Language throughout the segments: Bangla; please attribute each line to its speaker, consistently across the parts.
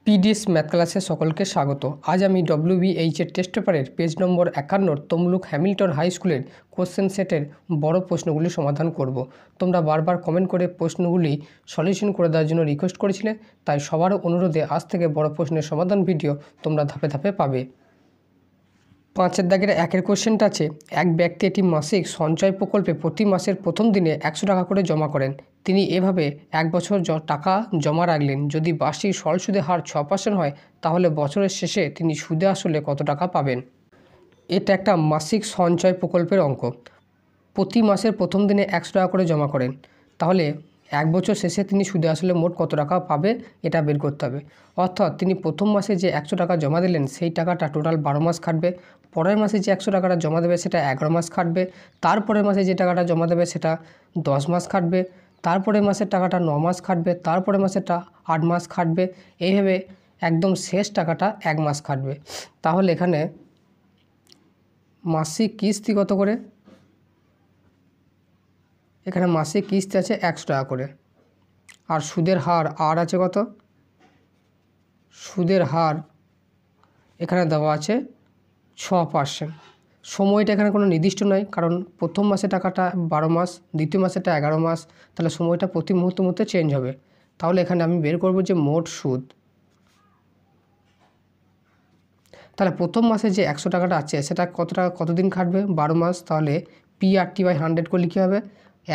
Speaker 1: পিডিএস ম্যাথ ক্লাসে সকলকে স্বাগত। আজ আমি WBH এর টেস্ট পেপারের page number 51 Tamluk Hamilton high স্কুলের কোশ্চেন সেটের বড় প্রশ্নগুলি সমাধান করব। তোমরা বারবার কমেন্ট করে প্রশ্নগুলি সলিউশন করে দেওয়ার জন্য রিকোয়েস্ট করেছিলে, তাই সবার অনুরোধে আজ থেকে বড় প্রশ্নের সমাধান ভিডিও তোমরা ধাপে ধাপে পাবে। 5 দাগের 1 কোশ্চেনটা আছে, এক ব্যক্তি একটি মাসিক সঞ্চয় প্রকল্পে প্রতি মাসের প্রথম দিনে 100 টাকা করে জমা করেন। তিনি এভাবে 1 বছর টাকা জমা রাখলেন। যদি বার্ষিক সরল সুদের হার 6% হয়, তাহলে বছরের শেষে তিনি সুদে আসলে কত টাকা পাবেন? এটা একটা মাসিক সঞ্চয় প্রকল্পের অঙ্ক। প্রতি মাসের প্রথম দিনে 100 টাকা করে জমা করেন, তাহলে 1 বছর শেষে তিনি সুদে আসলে মোট কত টাকা পাবে এটা বের করতে হবে। অর্থাৎ তিনি প্রথম মাসে যে 100 টাকা জমা দিলেন সেই টাকাটা টোটাল 12 মাস খাটবে। পরের মাসে যে 100 টাকাটা জমা দেবে সেটা 11 মাস খাটবে। তারপরের মাসে যে টাকাটা জমা দেবে সেটা 10 মাস খাটবে। তারপরের মাসের টাকাটা 9 মাস খাটবে। তারপরের মাসেরটা 8 মাস খাটবে। এইভাবে একদম শেষ টাকাটা 1 মাস খাটবে। তাহলে এখানে মাসিক কিস্তি কত করে? এখানে মাসিক কিস্তি আছে 100 টাকা করে। আর সুদের হার আর আছে কত? সুদের হার এখানে দেওয়া আছে 6%। সময়টা এখানে কোনো নির্দিষ্ট নয়, কারণ প্রথম মাসে টাকাটা 12 মাস, দ্বিতীয় মাসেটা 11 মাস, তাহলে সময়টা প্রতি মুহূর্তে চেঞ্জ হবে। তাহলে এখানে আমি বের করব যে মোট সুদ। তাহলে প্রথম মাসে যে 100 টাকাটা আছে সেটা কতদিন খাটবে? 12 মাস। তাহলে PRT/100 করলে কী হবে?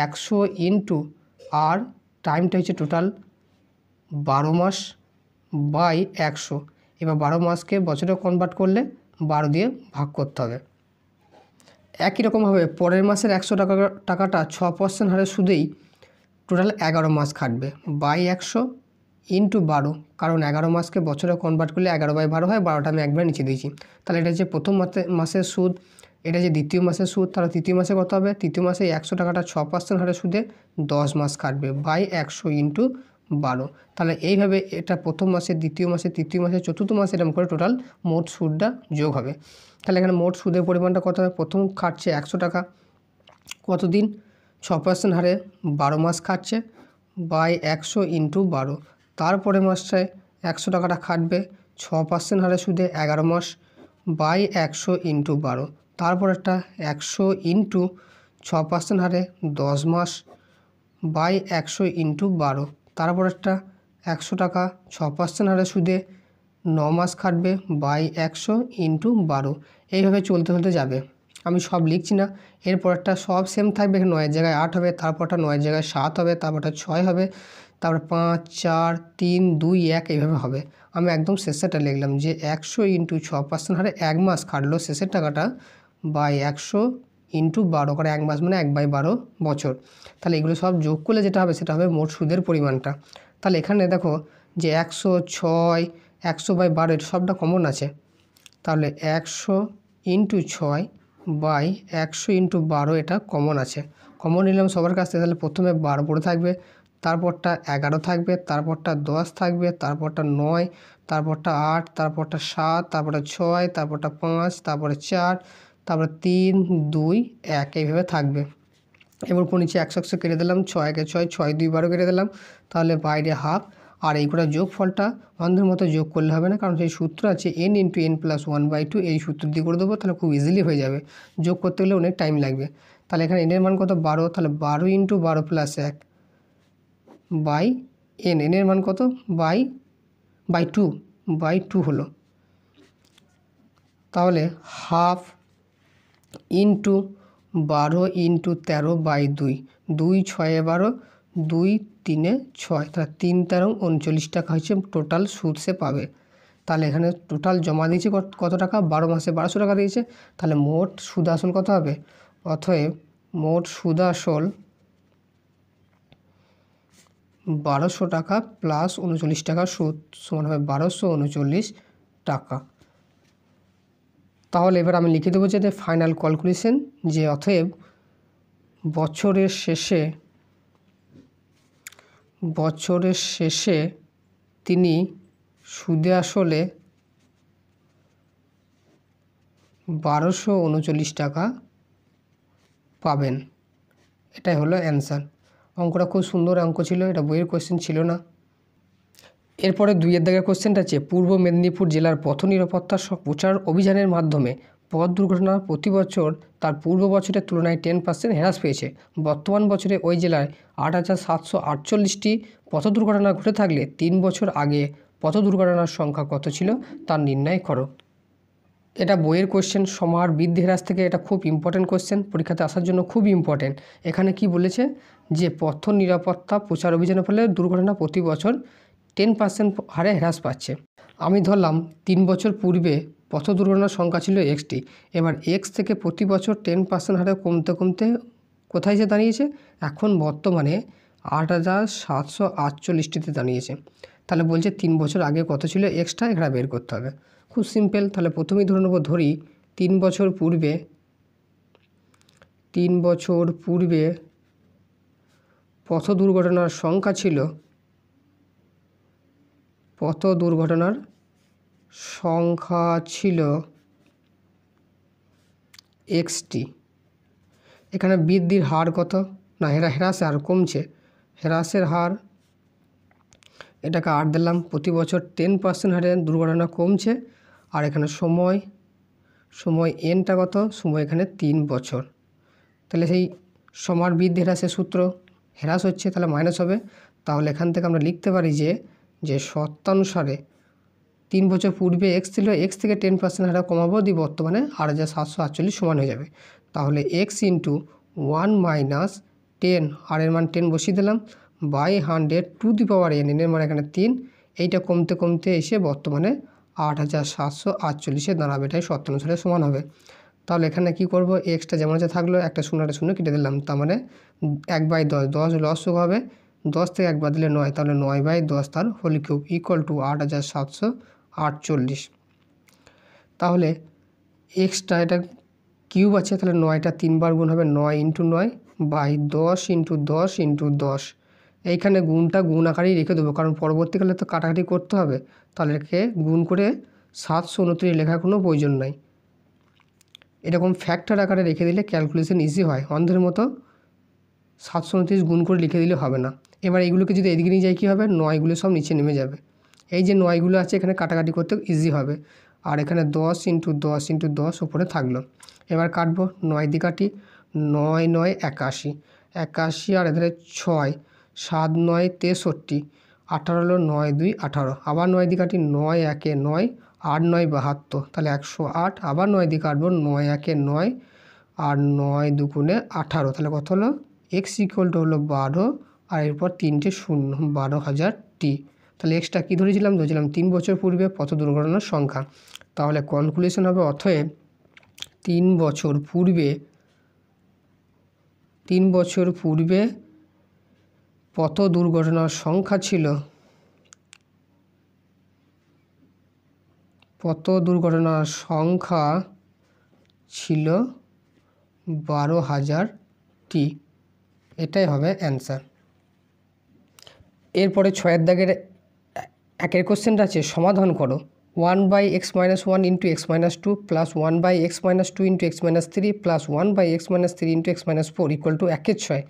Speaker 1: 100 ইন্টু আর টাইমটা হচ্ছে টোটাল 12 মাস বাই 100। এবার 12 মাসকে বছরে কনভার্ট করলে 12 দিয়ে ভাগ করতে হবে। একই রকমভাবে পরের মাসের 100 টাকাটা 6% হারে সুদেই টোটাল 11 মাস খাটবে বাই 100 ইন্টু 12, কারণ 11 মাসকে বছরে কনভার্ট করলে 11/12 হয়। 12টা আমি একবার নিচে দিয়েছি। তাহলে এটা যে প্রথম মাসের সুদ, এটা যে দ্বিতীয় মাসের সুদ, তাহলে তৃতীয় মাসে কত হবে? তৃতীয় মাসে 100 টাকাটা 6% হারে সুদে 10 মাস খাটবে বাই 100 ইন্টু 12। তাহলে এইভাবে এটা প্রথম মাসে, দ্বিতীয় মাসে, তৃতীয় মাসে, চতুর্থ মাসে এরকম করে টোটাল মোট সুদটা যোগ হবে। তাহলে এখানে মোট সুদের পরিমাণটা কত হবে? প্রথম খাটছে 100 টাকা, কতদিন? 6% হারে 12 মাস খাটছে বাই 100 ইন্টু 12। তারপরে মাসে 100 টাকাটা খাটবে 6% হারে সুদে 11 মাস বাই 100 ইন্টু 12। তারপর একটা 100 ইন্টু 6% হারে 10 মাস বাই 100 ইন্টু 12। তারপর একটা 100 টাকা 6% হারে সুদে 9 মাস খাটবে বাই 100 ইন্টু 12। এইভাবে চলতে যাবে। আমি সব লিখছি না, এরপরটা সব সেম থাকবে। 9-এর জায়গায় 8 হবে, তারপরটা 9-এর জায়গায় 7 হবে, তারপরটা 6 হবে, তারপর 5, 4, 3, 2, 1 এইভাবে হবে। আমি একদম শেষেরটা লিখলাম যে 100 ইন্টু 6% হারে 1 মাস খাটলো শেষের টাকাটা বাই 100 ইন্টু 12 করে 1 মাস মানে 1/12 বছর। তাহলে এগুলো সব যোগ করলে যেটা হবে সেটা হবে মোট সুদের পরিমাণটা। তাহলে এখানে দেখো যে 106, 100/12 এটা সবটা কমন আছে। তাহলে 100 ইন্টু 6 বাই 100 ইন্টু 12 এটা কমন আছে। কমন নিলাম সবার কাছ থেকে। তাহলে প্রথমে 12 পড়ে থাকবে, তারপরটা 11 থাকবে, তারপরটা 10 থাকবে, তারপরটা 9, তারপরটা 8, তারপরটা 7, তারপরটা 6, তারপরটা 5, তারপরে 4, তারপরে 3, 2, 1 এইভাবে থাকবে। এবার উপর নিচে 100 কেটে দিলাম, 6-এ 6, 6-2 12 কেটে দিলাম, তাহলে বাইরে হাফ। আর এই করে যোগফলটা অন্ধের মতো যোগ করলে হবে না, কারণ সেই সূত্র আছে n ইন্টু n প্লাস 1/2, এই সূত্র দিয়ে করে দেবো। তাহলে খুব ইজিলি হয়ে যাবে। যোগ করতে গেলে অনেক টাইম লাগবে। তাহলে এখানে n এর মান কত? 12। তাহলে 12 into 12 plus 1 by n, n এর মান কত? বাই 2 হলো। তাহলে হাফ ইন্টু 12 ইন্টু 13 বাই 2, 2 6 12, 2 3 6, তাহলে 3 13 39 টাকা হচ্ছে টোটাল সুদ সে পাবে। তাহলে এখানে টোটাল জমা দিয়েছে কত টাকা? 12 মাসে 1200 টাকা দিয়েছে। তাহলে মোট সুদ আসল কত হবে? অতএব মোট সুদ আসল 1200 টাকা প্লাস 39 টাকা সুদ সমান হবে 1239 টাকা। তাহলে এবার আমি লিখে দেবো যে ফাইনাল ক্যালকুলেশন, যে অতএব বছরের শেষে তিনি সুদে আসলে 1239 টাকা পাবেন। এটাই হলো অ্যান্সার। অঙ্কটা খুব সুন্দর অঙ্ক ছিল, এটা বইয়ের কোয়েশ্চেন ছিল না। এরপরে 2-এর দাগের কোশ্চেনটা আছে পূর্ব মেদিনীপুর জেলার পথ নিরাপত্তা প্রচার অভিযানের মাধ্যমে পথ দুর্ঘটনা প্রতি বছর তার পূর্ব বছরের তুলনায় 10% হ্রাস পেয়েছে। বর্তমান বছরে ওই জেলায় 8,748টি পথ দুর্ঘটনা ঘটে থাকলে 3 বছর আগে পথ দুর্ঘটনার সংখ্যা কত ছিল তার নির্ণয় করো। এটা বইয়ের কোশ্চেন, সমাহার বৃদ্ধি হ্রাস থেকে। এটা খুব ইম্পর্টেন্ট কোশ্চেন, পরীক্ষাতে আসার জন্য খুব ইম্পর্টেন্ট। এখানে কি বলেছে যে পথ নিরাপত্তা প্রচার অভিযানের ফলে দুর্ঘটনা প্রতি বছর 10% হারে হ্রাস পাচ্ছে। আমি ধরলাম 3 বছর পূর্বে পথ দুর্ঘটনার সংখ্যা ছিল এক্সটি, এবার এক্স থেকে প্রতি বছর 10% হারে কমতে কমতে কোথায় এসে দাঁড়িয়েছে, এখন বর্তমানে 8,748টিতে দাঁড়িয়েছে। তাহলে বলছে 3 বছর আগে কত ছিল এক্সটা, এখানে বের করতে হবে। খুব সিম্পল। তাহলে প্রথমেই ধরে নেব, ধরি 3 বছর পূর্বে পথ দুর্ঘটনার সংখ্যা ছিল এক্সটি। এখানে বৃদ্ধির হার কত না, হ্রাসের হার কমছে, হ্রাসের হার এটাকে 8 দিলাম। প্রতি বছর 10% হারে দুর্ঘটনা কমছে। আর এখানে সময় এনটা কত, সময় এখানে 3 বছর। তাহলে সেই সমান বৃদ্ধি হ্রাসের সূত্র, হ্রাস হচ্ছে তাহলে মাইনাস হবে। তাহলে এখান থেকে আমরা লিখতে পারি যে শর্তানুসারে 3 বছর পূর্বে এক্স ছিল, এক্স থেকে 10% হারে কমাবো, দিয়ে বর্তমানে 8,748 সমান হয়ে যাবে। তাহলে এক্স ইন্টু 1 মাইনাস 10, আর এর মান 10 বসিয়ে দিলাম, by 100 to the power N, এর মান এখানে 3। এইটা কমতে কমতে এসে বর্তমানে 8,748 দাঁড়াবে। এটাই শর্তানুসারে সমান হবে। তাহলে এখানে কি করব, এক্সটা যেমন আছে থাকলো, একটা শূন্য কেটে দিলাম। তার মানে 1/10, 10 লসযোগ হবে, 10 থেকে 1 বাদ দিলে 9, তাহলে 9/10 তার হোল কিউব ইকুয়াল টু 8,748। তাহলে এক্সটা এটা কিউব আছে, তাহলে 9টা 3 বার গুণ হবে, 9 × 9 বাই 10 × 10 × 10। এইখানে গুণটা গুণ আকারেই রেখে দেবো, কারণ পরবর্তীকালে তো কাটাকাটি করতে হবে। তাহলে একে গুণ করে 729 লেখার কোনো প্রয়োজন নাই। এরকম ফ্যাক্টর আকারে রেখে দিলে ক্যালকুলেশন ইজি হয়। অন্ধের মতো 729 গুণ করে লিখে দিলে হবে না। এবার এইগুলোকে যদি এদিকে নিয়ে যাই কী হবে, 9গুলো সব নিচে নেমে যাবে। এই যে 9গুলো আছে এখানে কাটাকাটি করতে ইজি হবে। আর এখানে 10 × 10 × 10 উপরে থাকলো। এবার কাটবো, 9 দিয়ে কাটি, 9 9 81, 81 আর এধারে 6, 7 9 63, 18 হলো 9 2 18। আবার 9 দিয়ে কাটি, 9 1 9, 8 9 72, তাহলে 108। আবার 9 দিয়ে কাটবো, 9 1 9 আর 9 2 18, তাহলে কত হলো, এক্স ইকুয়াল টু হলো 12, আর এরপর 3টে শূন্য, 12,000টি। তাহলে এক্সটা কী ধরেছিলাম 3 বছর পূর্বে পথ দুর্ঘটনার সংখ্যা। তাহলে কনক্লুশন হবে, অতএব 3 বছর পূর্বে পথ দুর্ঘটনার সংখ্যা ছিল 12,000টি। এটাই হবে অ্যান্সার। এরপরে 6-এর দাগের 1-এর কোশ্চেনটা আছে, সমাধান করো 1/x - 1 × x - 2 plus 1/x - 2 × x - 3 plus 1/x - 3 × x - 4 equal to 1/6।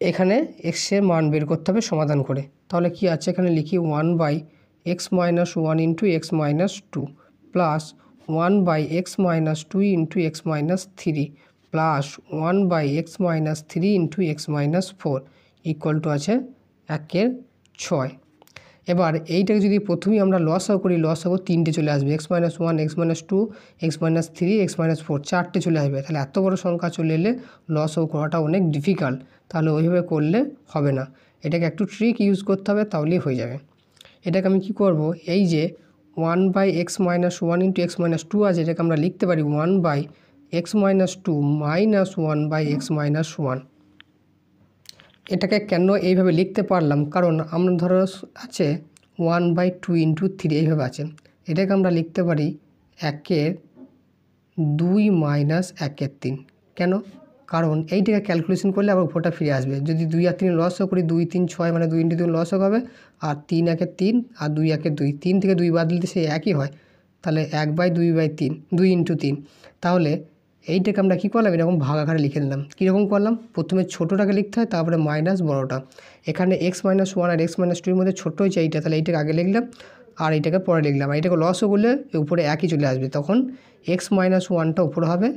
Speaker 1: এখানে এক্সের মান বের করতে হবে সমাধান করে। তাহলে কি আছে, এখানে লিখি 1/x - 1 × x - 2 plus 1/x - 2 × x - 3 plus 1/x - 3 × x - 4 equal to আছে 1/6। এবার এইটাকে যদি প্রথমেই আমরা লসাগু করি, লসাগু 3টে চলে আসবে, x - 1, x - 2, x - 3, x - 4, 4টে চলে আসবে। তাহলে এত বড় সংখ্যা চলে এলে লসাগু করাটা অনেক ডিফিকাল্ট, তাহলে ওইভাবে করলে হবে না। এটাকে একটু ট্রিক ইউজ করতে হবে, তাহলেই হয়ে যাবে। এটাকে আমি কি করব, এই যে 1/x - 1 × x - 2 আছে, এটাকে আমরা লিখতে পারি 1/x - 2 মাইনাস 1/x - 1। এটাকে কেন এইভাবে লিখতে পারলাম, কারণ আমরা ধরো আছে 1/2 × 3 এইভাবে আছে। এটাকে আমরা লিখতে পারি 1/2 মাইনাস 1/3। কেন, কারণ এইটাকে ক্যালকুলেশন করলে আবার উপরটা ফিরে আসবে। যদি 2 আর 3 লসও করি, 2 3 6, মানে 2 × 2 লসও হবে, আর 3 1 3 আর 2 1 2, 3 থেকে 2 বাদ দিলে সেই একই হয়। তাহলে 1/2/3, 2 × 3। তাহলে এইটাকে আমরা কী করলাম, এরকম ভাগ আকারে লিখে নিলাম। কীরকম করলাম, প্রথমে ছোটোটাকে লিখতে হয়, তারপরে মাইনাস বড়োটা। এখানে x-1 আর x-2 মধ্যে ছোট্ট হয়েছে এইটা, তাহলে এইটাকে আগে লিখলাম আর এইটাকে পরে লিখলাম। আর এইটাকে লসও করলে উপরে একই চলে আসবে, তখন x-1টা উপরে হবে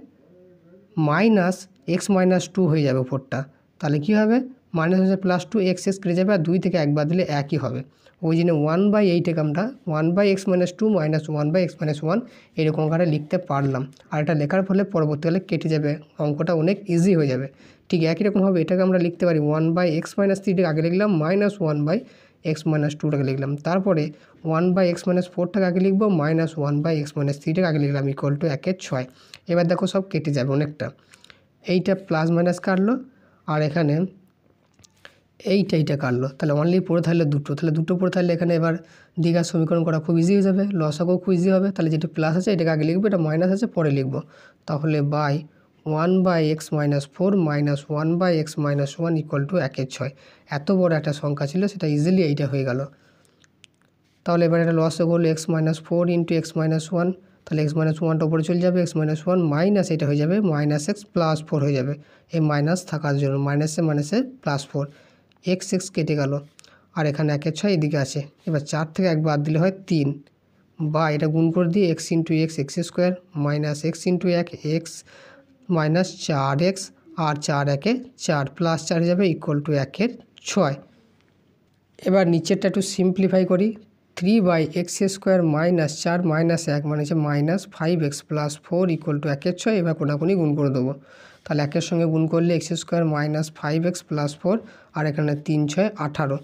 Speaker 1: মাইনাস x-2 হয়ে যাবে উপরটা। তাহলে কী হবে, মাইনাস হচ্ছে +2, x কেটে যাবে আর 2 থেকে 1 বাদ দিলে একই হবে। ওই জন্য 1/8 আমরা 1/x-2 মাইনাস 1/x-1 এরকম আকারে লিখতে পারলাম। আর এটা লেখার ফলে পরবর্তীকালে কেটে যাবে, অঙ্কটা অনেক ইজি হয়ে যাবে। ঠিক একই রকমভাবে এটাকে আমরা লিখতে পারি 1/x-3টাকে আগে লিখলাম, মাইনাস 1/x-2টাকে লিখলাম, তারপরে 1/x-4টাকে আগে লিখবো, মাইনাস 1/x-3টাকে আগে লিখলাম, ইকুয়াল টু 1/6। এবার দেখো সব কেটে যাবে অনেকটা, এইটা প্লাস মাইনাস কাটলো আর এখানে এইটা কাটলো, তাহলে অনলি পড়ে থাকলে দুটো, তাহলে দুটো পড়ে থাকলে এখানে এবার দ্বিঘাত সমীকরণ করা খুব ইজি হয়ে যাবে, লসাগু খুব ইজি হবে। তাহলে যেটা প্লাস আছে এটাকে আগে লিখবো, এটা মাইনাস আছে পরে লিখবো, তাহলে by 1/x-4 minus 1/x-1 equal to 1/6। এত বড় একটা সংখ্যা ছিল, সেটা ইজিলি এইটা হয়ে গেল। তাহলে এবার এটা লসাগু হলো x-4 ইন্টু x-1, তাহলে x-1টা উপরে চলে যাবে, x-1 মাইনাস এটা হয়ে যাবে মাইনাস x প্লাস 4 হয়ে যাবে, এই মাইনাস থাকার জন্য মাইনাসে +4, x কেটে গেল আর এখানে 1/6 এদিকে আছে। এবার 4 থেকে 1 বাদ দিলে হয় 3, বা এটা গুণ করে দিয়ে x into x² minus x into 1 x minus 4x আর 4 1 4 প্লাস 4 হয়ে যাবে ইকুয়াল টু 1/6। এবার নিচেরটা একটু সিম্পলিফাই করি, 3/x² মাইনাস 4 মাইনাস 1 মানে হচ্ছে minus 5x plus 4 equal to 1/6। এবার কোনাকুনি গুণ করে দেবো, তাহলে 1 সঙ্গে গুণ করলে x² মাইনাস 5x প্লাস 4 আর এখানে 3 6 18।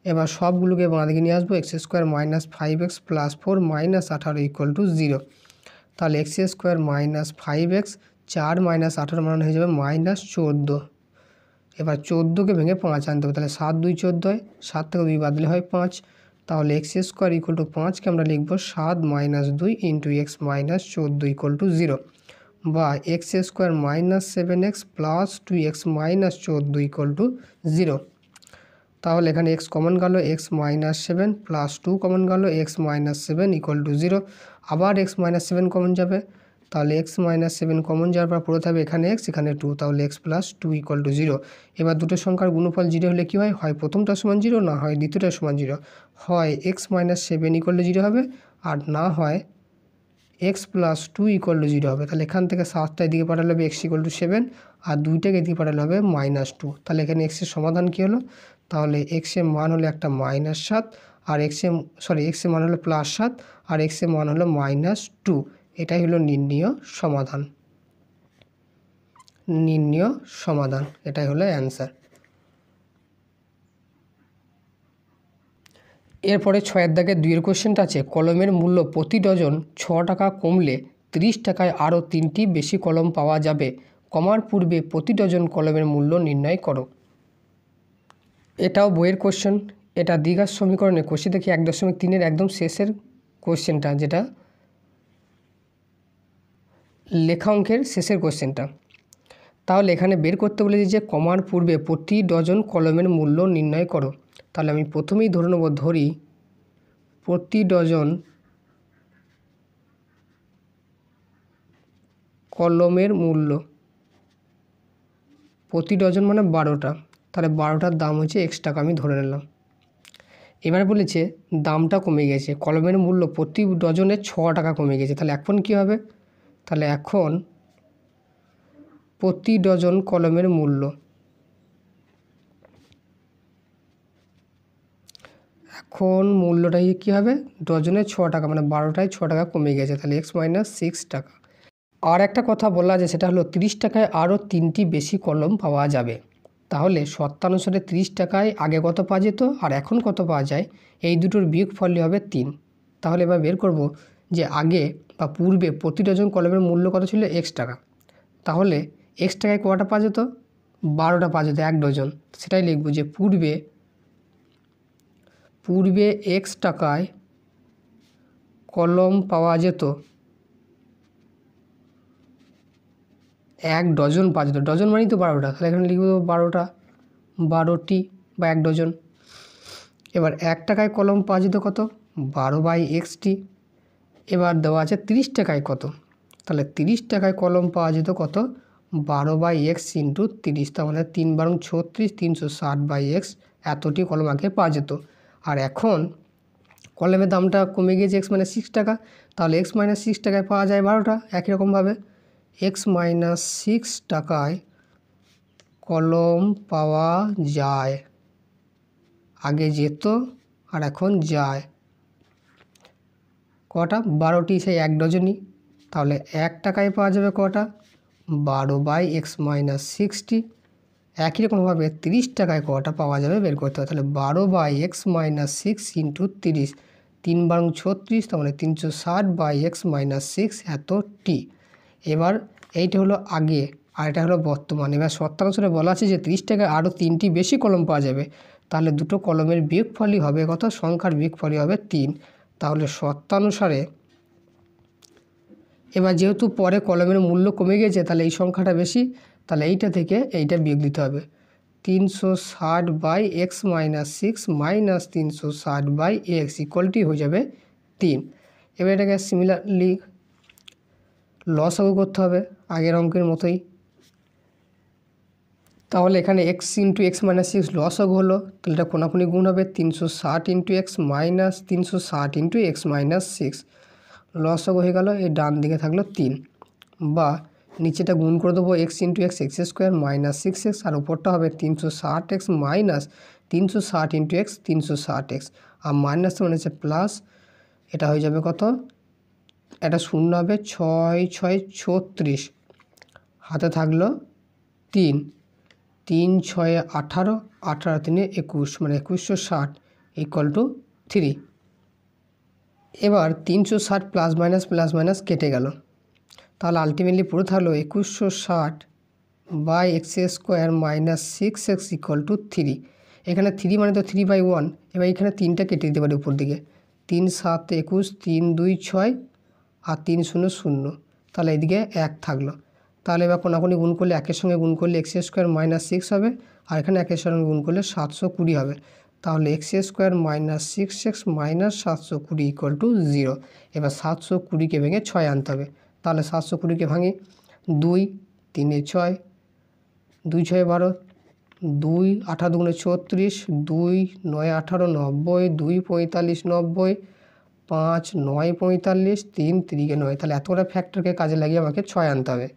Speaker 1: এবার সবগুলোকে বাঁ দিকে নিয়ে আসবো, x² minus 5x plus 4 minus 18 equal to 0। তাহলে x² মাইনাস 5x 4 মাইনাস 18 মানে হয়ে যাবে মাইনাস 14। এবার 14কে ভেঙে 5 আনতে হবে, তাহলে 7 2 14 হয়, 7 থেকে 2 বাদ দিলে হয় 5। তাহলে x² ইকুয়াল টু 5কে আমরা লিখবো 7 minus 2 into x minus 14 equal to 0, বা x² minus 7x plus 2x minus 14 equal to 0। তাহলে এখানে x কমন গেল, x মাইনাস 7 প্লাস 2 কমন গেল, x মাইনাস 7 ইকুয়াল টু 0। আবার x মাইনাস 7 কমন যাবে, তাহলে x মাইনাস 7 কমন যাওয়ার পর পড়ে থাকবে এখানে x এখানে 2, তাহলে x প্লাস 2 ইকুয়াল টু 0। এবার দুটো সংখ্যার গুণফল 0 হলে কী হয়, হয় প্রথমটা সমান 0 না হয় দ্বিতীয়টা সমান 0। হয় x মাইনাস 7 ইকুয়াল টু 0 হবে আর না হয় x প্লাস 2 ইকুয়াল টু 0 হবে। তাহলে এখান থেকে 7টা এদিকে পাঠালে হবে x ইকুয়াল টু 7 আর 2টাকে এদিকে পাঠালে হবে -2। তাহলে এখানে x এর সমাধান কী হলো, তাহলে x এর মান হলো একটা -7 আর x এর মান হলো +7 আর x এর মান হলো -2। এটাই হলো নির্ণীয় সমাধান, এটাই হলো অ্যান্সার। এরপরে 6 দাগের 2 কোশ্চেনটা আছে, কলমের মূল্য প্রতি ডজন 6 টাকা কমলে 30 টাকায় আরও 3টি বেশি কলম পাওয়া যাবে, কমার পূর্বে প্রতি ডজন কলমের মূল্য নির্ণয় করো। এটাও বইয়ের কোশ্চেন, এটা দ্বিঘাত সমীকরণে কোষে দেখি 1.3-এর একদম শেষের কোশ্চেনটা, যেটা লেখা অঙ্কের শেষের কোশ্চেনটা। তাহলে এখানে বের করতে বলেছি যে কমার পূর্বে প্রতি ডজন কলমের মূল্য নির্ণয় করো। তাহলে আমি প্রথমেই ধরে নেব, ধরি প্রতি ডজন কলমের মূল্য, প্রতি ডজন মানে 12টা, তাহলে 12টার দাম হচ্ছে x টাকা, আমি ধরে নিলাম। এবার বলেছে দামটা কমে গেছে, কলমের মূল্য প্রতি ডজনে 6 টাকা কমে গেছে, তাহলে এখন কি হবে, তাহলে এখন প্রতি ডজন কলমের মূল্য, এখন মূল্যটা কী হবে, ডজনে 6 টাকা মানে 12টায় 6 টাকা কমে গেছে, তাহলে x মাইনাস 6 টাকা। আর একটা কথা বলা আছে, সেটা হলো 30 টাকায় আরও 3টি বেশি কলম পাওয়া যাবে। তাহলে শর্তানুসারে 30 টাকায় আগে কত পাওয়া যেত আর এখন কত পাওয়া যায়, এই দুটোর বিয়োগফলই হবে 3। তাহলে এবার বের করব যে আগে বা পূর্বে প্রতি ডজন কলমের মূল্য কত ছিল, x টাকা। তাহলে x টাকায় কটা পাওয়া যেত, 12টা পাওয়া যেত 1 ডজন, সেটাই লিখব যে পূর্বে x টাকায় কলম পাওয়া যেত 1 ডজন পাওয়া যেত, ডজন মানেই তো 12টা, তাহলে এখানে লিখব 12টা, 12টি বা 1 ডজন। এবার 1 টাকায় কলম পাওয়া যেত কত, 12/x। এবার দেওয়া আছে 30 টাকায় কত, তাহলে 30 টাকায় কলম পাওয়া যেত কত, 12/x ইন্টু 30, তার মানে 3 বারং 36, 360/x এতটি কলম আগে পাওয়া যেত। আর এখন কলমের দামটা কমে গিয়েছে x - 6 টাকা, তাহলে x - 6 টাকায় পাওয়া যায় 12টা। একই রকমভাবে x - 6 টাকায় কলম পাওয়া যায়, আগে যেত আর এখন যায় কটা, 12টি, সেই 1 ডজনই। তাহলে 1 টাকায় পাওয়া যাবে কটা, 12/x - 6টি। একই রকমভাবে 30 টাকায় কটা পাওয়া যাবে বের করতে হবে। তাহলে 12/x - 6 ইন্টু 30, 3 বারং 36, তার মানে 360/x - 6 এতটি। এবার এইটা হলো আগে আর এটা হলো বর্তমান। এবার শর্তানুসারে বলা আছে যে 30 টাকায় আরও 3টি বেশি কলম পাওয়া যাবে, তাহলে দুটো কলমের বিয়োগফলই হবে কত, সংখ্যার বিয়োগফলই হবে 3। তাহলে শর্তানুসারে এবার যেহেতু পরে কলমের মূল্য কমে গেছে, তাহলে এই সংখ্যাটা বেশি, তাহলে এইটা থেকে এইটা বিয়োগ দিতে হবে। 360/x - 6 মাইনাস 360/x ইকুয়ালটি হয়ে যাবে 3। এবার এটাকে সিমিলারলি লসাগু করতে হবে আগের অঙ্কের মতোই। তাহলে এখানে x ইন্টু x - 6 লসাগু হলো, তাহলে এটা কোনাকুনি গুণ হবে, 360 into x minus 360 into x - 6 লসাগু হয়ে গেল। এই ডান দিকে থাকলো 3, বা নিচেটা গুণ করে দেবো, x into x x² minus 6x, আর উপরটা হবে 360x minus 360 into x 360x, আর মাইনাস মানে হচ্ছে প্লাস, এটা হয়ে যাবে কত, এটা শূন্য হবে, 6 6 36, হাতে থাকলো 3, 3 6 18, 18 3 21, মানে 2160 ইকুয়াল টু 3। এবার 360 প্লাস মাইনাস কেটে গেল, তাহলে আলটিমেটলি পুরো থাকলো 2160/x² minus 6x equal to 3। এখানে 3 মানে তো 3/1, এবার এখানে 3টা কেটে দিতে পারি উপর দিকে, 3 7 21, 3 2 6 আর 3 0 0, তাহলে এদিকে 1 থাকলো। তাহলে এবার কোনাকুনি গুণ করলে, একের সঙ্গে গুণ করলে x² মাইনাস 6 হবে, আর এখানে একের সঙ্গে গুণ করলে 720 হবে। তাহলে x² minus 6x minus 720 equal to 0। এবার 720কে ভেঙে 6 আনতে হবে, তাহলে 720কে ভাঙি, 2 3 6, 2 6 12, 2 8 2 34, 2 9 18 90, 2 45 90, 5 9 45, 3 3 9, তাহলে এতগুলো ফ্যাক্টরকে কাজে লাগিয়ে আমাকে 6 আনতে হবে।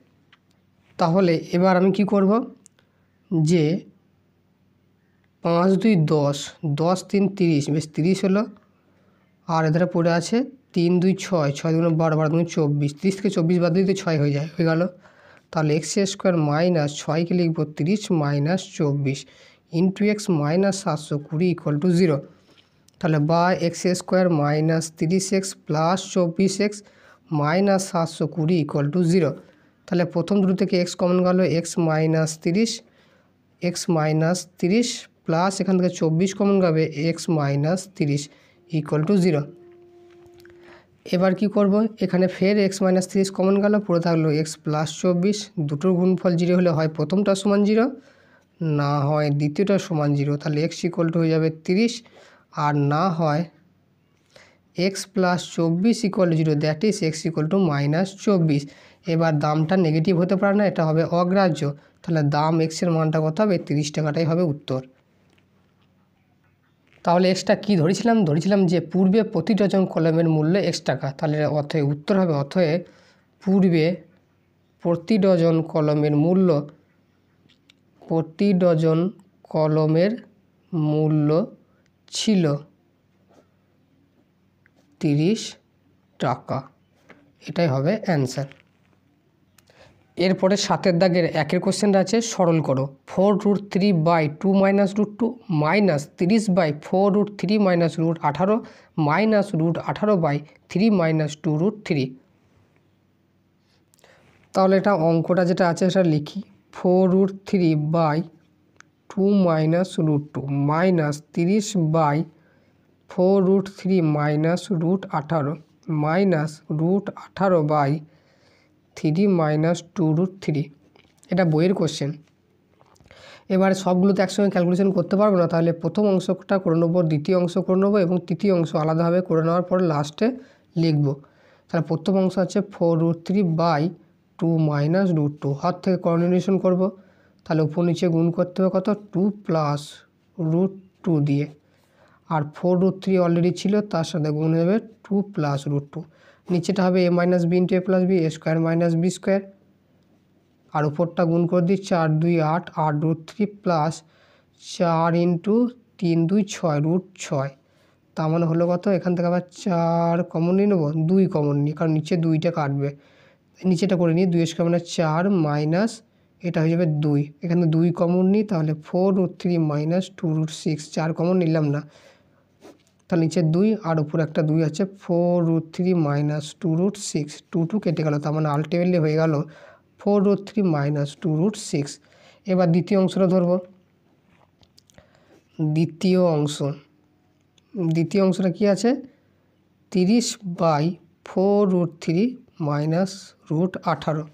Speaker 1: তাহলে এবার আমি কি করব, যে 5 2 10, 10 3 30, বেশ 30 হলো, আর এধারে পড়ে আছে 3 2 6, 6 2 12, 12 2 24, 30 থেকে 24 বাদ দিতে 6 হয়ে যায়, হয়ে গেল। তাহলে x² মাইনাস 6কে লিখব 30 minus 24 into x minus 720 equal to 0। তাহলে বা x² minus 30x plus 24x minus 720 equal to 0। তাহলে প্রথম দুটো থেকে x কমন গেল, x মাইনাস 30 প্লাস এখান থেকে 24 কমন যাবে, x মাইনাস 30 ইকুয়াল টু 0। এবার কি করব, এখানে ফের x মাইনাস 30 কমন গেল, পড়ে থাকলো x প্লাস 24, দুটোর গুণফল 0 হলে হয় প্রথমটা সমান 0, না হয় দ্বিতীয়টা সমান 0, তাহলে x ইকুয়াল টু হয়ে যাবে 30, আর না হয় x plus 24 equal to 0, that is x equal to minus 24। এবার দামটা নেগেটিভ হতে পারে না, এটা হবে অগ্রাহ্য, তাহলে দাম এক্সের মানটা কত হবে, 30 টাকাটাই হবে উত্তর। তাহলে এক্সটা কী ধরেছিলাম যে পূর্বে প্রতি ডজন কলমের মূল্য x টাকা, তাহলে অতএব উত্তর হবে, অতএব পূর্বে প্রতি ডজন কলমের মূল্য ছিল 30 টাকা, এটাই হবে অ্যান্সার। এরপরে 7এর দাগের 1এর কোশ্চেনটা আছে, সরল করো। 4√3/2 minus √2 minus 30/4√3 minus √18 minus √18/3 minus 2√3। তাহলে এটা অঙ্কটা যেটা আছে সেটা লিখি, 4√3/2 minus √2 minus 30/4√3 minus √18 minus √18/3 minus 2√3। এটা বইয়ের কোশ্চেন। এবার সবগুলো তো একসঙ্গে ক্যালকুলেশন করতে পারবো না, তাহলে প্রথম অংশটা করে নেবো, দ্বিতীয় অংশ করে নেবো এবং তৃতীয় অংশ আলাদাভাবে করে নেওয়ার পর লাস্টে লিখব। তাহলে প্রথম অংশ আছে 4√3/2 মাইনাস √2, হাত থেকে কর্ডিনেশন করব, তাহলে উপর নিচে গুণ করতে হবে কত 2 প্লাস √2 দিয়ে, আর 4√3 অলরেডি ছিল, তার সাথে গুণ হবে 2 প্লাস √2, নিচেটা হবে a minus B into a plus B, a square minus B square, আর উপরটা গুণ করে দিই 4 2 8, 8√3 প্লাস 4 ইন্টু 3 2 6 √6, তার মানে হলো কত, এখান থেকে আবার 4 কমন নিয়ে নেবো, 2 কমন নিই, কারণ নিচে 2টা কাটবে, নিচেটা করে নিই 2 স্কোয়ার মানে 4 মাইনাস এটা হয়ে যাবে 2, এখানে 2 কমন নিই, তাহলে 4√3 মাইনাস 2√6, 4 কমন নিলাম না, তাহলে নিচে 2 আর উপরে একটা 2 আছে, 4√3 মাইনাস 2√6, 2 কেটে গেল, তার মানে আলটিমেটলি হয়ে গেল 4√3 মাইনাস 2√6। এবার দ্বিতীয় অংশটা ধরব। দ্বিতীয় অংশটা কি আছে, 30/4√3 মাইনাস √18।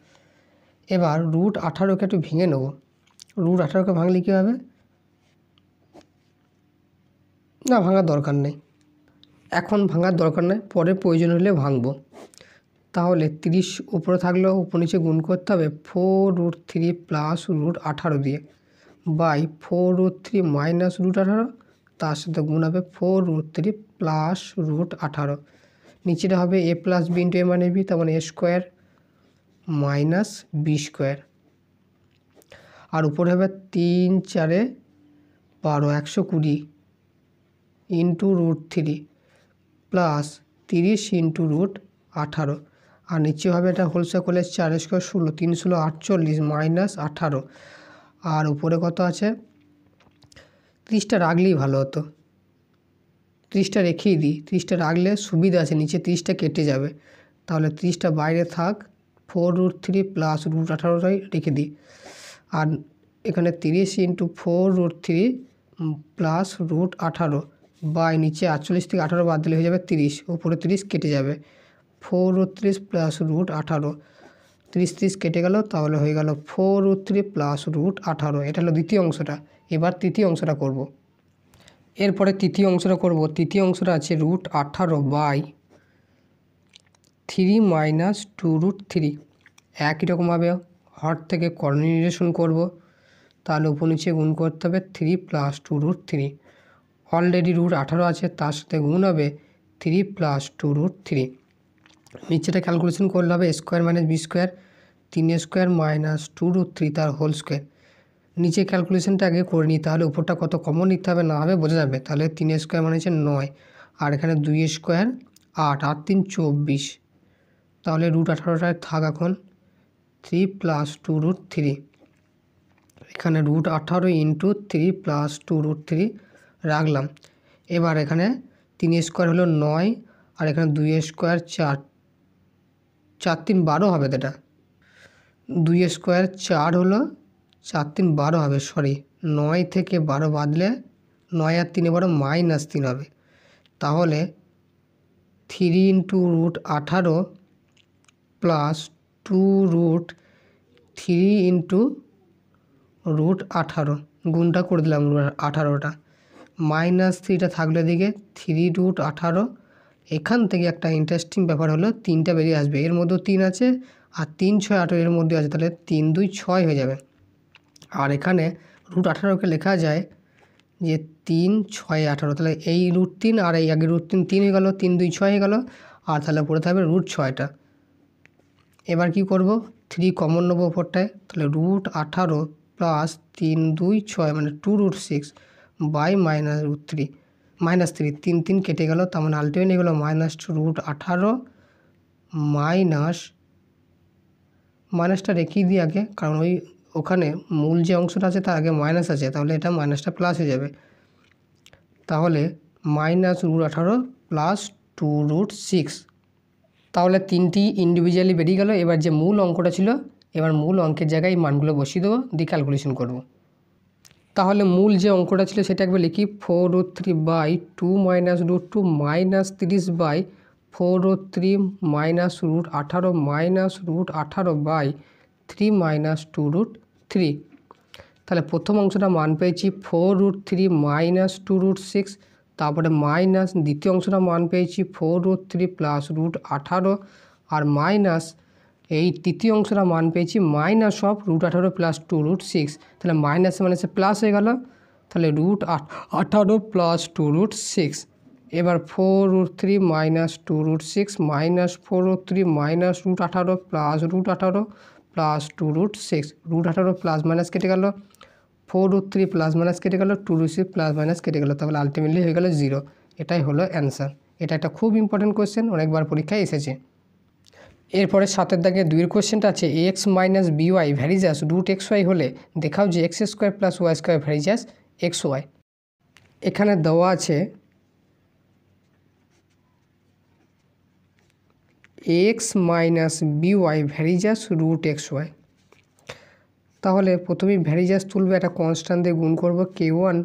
Speaker 1: এবার √18কে একটু ভেঙে নেব, √18কে ভাঙলে কী হবে, না ভাঙার দরকার নেই, এখন ভাঙার দরকার নেই, পরে প্রয়োজন হলে ভাঙবো। তাহলে 30 উপরে থাকলেও উপর নিচে গুণ করতে হবে 4√3 প্লাস √18 দিয়ে, বাই 4√3 মাইনাস √18, তার সাথে গুণ হবে 4√3 প্লাস √18, নিচেটা হবে a plus B into a মানে বি, তার মানে a square minus B square, আর উপরে হবে 3 4 12 120 ইন্টু √3 প্লাস 30 ইন্টু √18, আর নিচে হবে এটা হোলসেল করলে 4 স্কোয়ার 16 3 16 48 মাইনাস 18, আর উপরে কত আছে 30টা রাখলেই ভালো হতো, 30টা রেখেই দিই, 30টা রাখলে সুবিধা আছে, নিচে 30টা কেটে যাবে, তাহলে 30টা বাইরে থাক, 4√3 প্লাস √18টাই রেখে দিই, আর এখানে 30 ইন্টু 4√3 প্লাস √18 বাই নিচে 48 থেকে 18 বাদ দিলে হয়ে যাবে 30, উপরে 30 কেটে যাবে, 4√3 প্লাস √18, 30 কেটে গেল, তাহলে হয়ে গেল 4√3 প্লাস √18। এটা হলো দ্বিতীয় অংশটা। এবার তৃতীয় অংশটা করব। এরপরে তৃতীয় অংশটা করব। তৃতীয় অংশটা আছে √18/3 মাইনাস 2√3, একই রকমভাবে হর থেকে কর্ডিনেশন করব, তাহলে উপর নিচে গুণ করতে হবে 3 প্লাস 2√3, অলরেডি √18 আছে, তার সাথে গুণ হবে 3 প্লাস 2√3, নিচেটা ক্যালকুলেশন করলে হবে square minus B square, 3 square minus 2√3 তার হোল স্কোয়ার, নিচে ক্যালকুলেশনটা আগে করে নিই, তাহলে উপরটা কত কমন নিতে হবে না হবে বোঝা যাবে, তাহলে 3 স্কোয়ার মানে হচ্ছে 9, আর এখানে 2 স্কোয়ার 8, 8 3 24, তাহলে √18টায় থাক এখন 3 প্লাস 2√3, এখানে √18 ইন্টু 3 প্লাস 2√3 রাখলাম। এবার এখানে 3 স্কোয়ার হলো 9, আর এখানে 2 স্কোয়ার 4, 4 3 12 হবে, এটা 2 স্কোয়ার 4 হলো, 4 3 12 হবে, সরি 9 থেকে 12 বাদলে 9 আর 3 12 মাইনাস 3 হবে, তাহলে 3 ইন্টু √18 প্লাস 2√3 ইন্টু √18, গুণটা করে দিলাম 18টা, মাইনাস 3টা থাকলে দিকে 3√18, এখান থেকে একটা ইন্টারেস্টিং ব্যাপার হলো 3টা বেরিয়ে আসবে, এর মধ্যেও 3 আছে, আর 3 6 18 এর মধ্যে আছে, তাহলে 3 2 6 হয়ে যাবে, আর এখানে √18কে লেখা যায় যে 3 6 18, তাহলে এই √3 আর এই আগে √3 3 হয়ে গেল, 3 2 6 হয়ে গেল, আর তাহলে পড়ে থাকবে √6টা। এবার কি করব, 3 কমন নেবো ওপরটায়, তাহলে √18 প্লাস 3 2 6 মানে 2√6 বাই -3 3 3 কেটে গেল, তার মানে আলটিমেটলি গেলো -√18 মাইনাসটা রেখেই দিই আগে, কারণ ওখানে মূল যে অংশটা আছে তার আগে মাইনাস আছে, তাহলে এটা মাইনাসটা প্লাস হয়ে যাবে, তাহলে -√18 প্লাস 2√6, তাহলে 3টি ইন্ডিভিজুয়ালি বেরিয়ে গেল। এবার যে মূল অঙ্কটা ছিল, এবার মূল অঙ্কের জায়গায় মানগুলো বসিয়ে দেবো, দিয়ে ক্যালকুলেশন করব। তাহলে মূল যে অঙ্কটা ছিল সেটা একবার লিখি, 4√3/2 minus √2 minus 30/4√3 minus √18 minus √18/3 minus 2√3। তাহলে প্রথম অংশটা মান পেয়েছি 4√3 মাইনাস 2√6, তারপরে মাইনাস দ্বিতীয় অংশটা মান পেয়েছি 4√3 প্লাস √18 আর মাইনাস এই তৃতীয় অংশটা মান পেয়েছি মাইনাস অফ √18 প্লাস 2√6। তাহলে মাইনাস মাইনাসে প্লাস হয়ে গেল, তাহলে √18 প্লাস 2√6। এবার 4√3 minus 2√6 minus 4√3 minus √18 plus √18 plus 2√6। √18 plus minus কেটে গেল, 4√3 প্লাস মাইনাস কেটে গেল, 2√6 প্লাস মাইনাস কেটে গেল, তাহলে আলটিমেটলি হয়ে গেল 0। এটাই হলো অ্যান্সার। এটা একটা খুব ইম্পর্টেন্ট কোয়েশ্চেন, অনেকবার পরীক্ষায় এসেছে। এরপরে 7 দাগে 2 কোয়েশ্চেনটা আছে x minus by varies as √xy হলে দেখাও যে x² plus y² varies as xy। এখানে দেওয়া আছে x minus by varies as √xy। তাহলে প্রথমেই ভ্যারিজাস তুলবে, একটা কনস্ট্যান্ট দিয়ে গুণ করব k1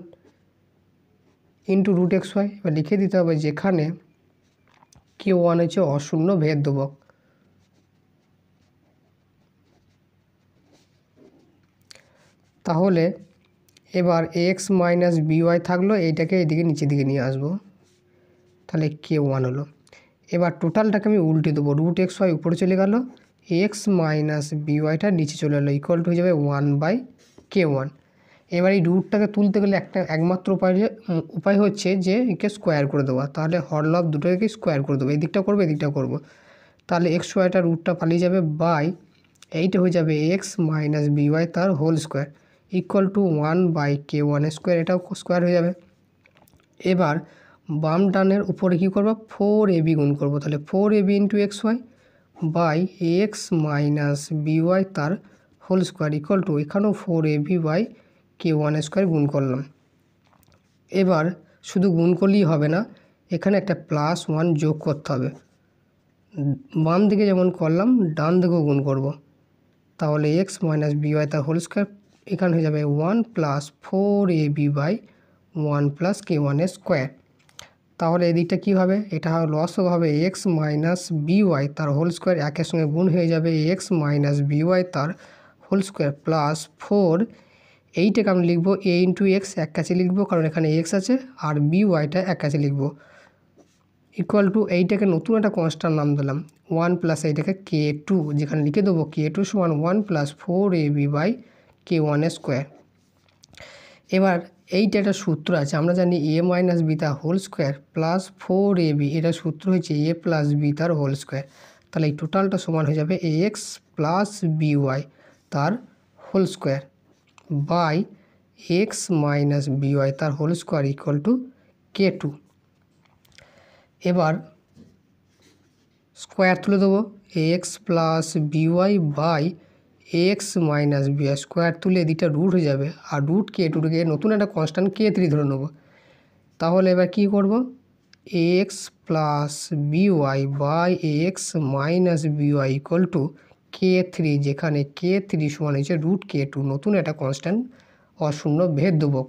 Speaker 1: ইন্টু √xy। এবার লিখে দিতে হবে যেখানে k1 হচ্ছে অশূন্য ভেদ ধ্রুবক। তাহলে এবার এক্স মাইনাস বিওয়াই থাকলো, এইটাকে এদিকে নিচের দিকে নিয়ে আসবো, তাহলে k1 হলো। এবার টোটালটাকে আমি উল্টে দেবো, √xy উপরে চলে গেল, এক্স মাইনাস বিওয়াইটা নিচে চলে এলো, ইকুয়াল টু হয়ে যাবে 1/k1। এবার এই রুটটাকে তুলতে গেলে একমাত্র উপায় হচ্ছে যে একে স্কোয়ার করে দেওয়া। তাহলে হরলব দুটোকে স্কোয়ার করে দেবো, এদিকটা করবো এদিকটা করবো, তাহলে এক্স ওয়াইটা রুটটা পালিয়ে যাবে, বাই এইটা হয়ে যাবে এক্স মাইনাস বিওয়াই তার whole square equal to 1/k1 square, এটাও স্কোয়ার হয়ে যাবে। এবার বাম ডানের উপরে কী করবো, 4ab গুণ করবো, তাহলে 4ab into xy by X minus B Y তার হোল স্কোয়ার ইকুয়াল টু এখানেও 4ab/k1 স্কোয়ার গুণ করলাম। এবার শুধু গুণ করলেই হবে না, এখানে একটা +1 যোগ করতে হবে। বাম দিকে যেমন করলাম ডান দিকেও গুণ করব, তাহলে এক্স মাইনাস বিওয়াই তার হোল স্কোয়ার এখানে হয়ে যাবে 1 + 4ab/1 + k1 স্কোয়ার। তাহলে এদিকটা কী হবে, এটা লসও হবে এক্স মাইনাস বিওয়াই তার হোল স্কোয়ার একের সঙ্গে গুণ হয়ে যাবে এক্স মাইনাস বিওয়াই তার হোল স্কোয়ার প্লাস 4, এইটাকে আমি লিখবো a ইন্টু এক্স, এক কাছে লিখবো কারণ এখানে এক্স আছে, আর বিওয়াইটা এক কাছে লিখবো, ইকুয়াল টু এইটাকে নতুন একটা কনস্ট্যান্ট নাম দিলাম 1 প্লাস এইটাকে k2, যেখানে লিখে দেবো k2 সমান 1 + 4ab/k1 স্কোয়ার। এবার এইটা একটা সূত্র আছে, আমরা জানি a মাইনাস বি তার হোল স্কোয়ার প্লাস 4ab, এটা সূত্র হচ্ছে a প্লাস বি তার হোল স্কোয়ার। তাহলে এই টোটালটা সমান হয়ে যাবে ax প্লাস বিওয়াই তার whole square by X minus B Y তার whole square equal to k2। এবার স্কোয়ার তুলে দেবো, X plus B Y by X minus B Y, square তুলে এদিকটা রুট হয়ে যাবে, আর √k2কে নতুন একটা কনস্ট্যান্ট k3 ধরে নেবো। তাহলে এবার কী করব, X plus B Y by X minus B Y equal to k3, যেখানে k3 সমান হচ্ছে √k2, নতুন একটা কনস্ট্যান্ট অশূন্য ভেদ ধ্রুবক।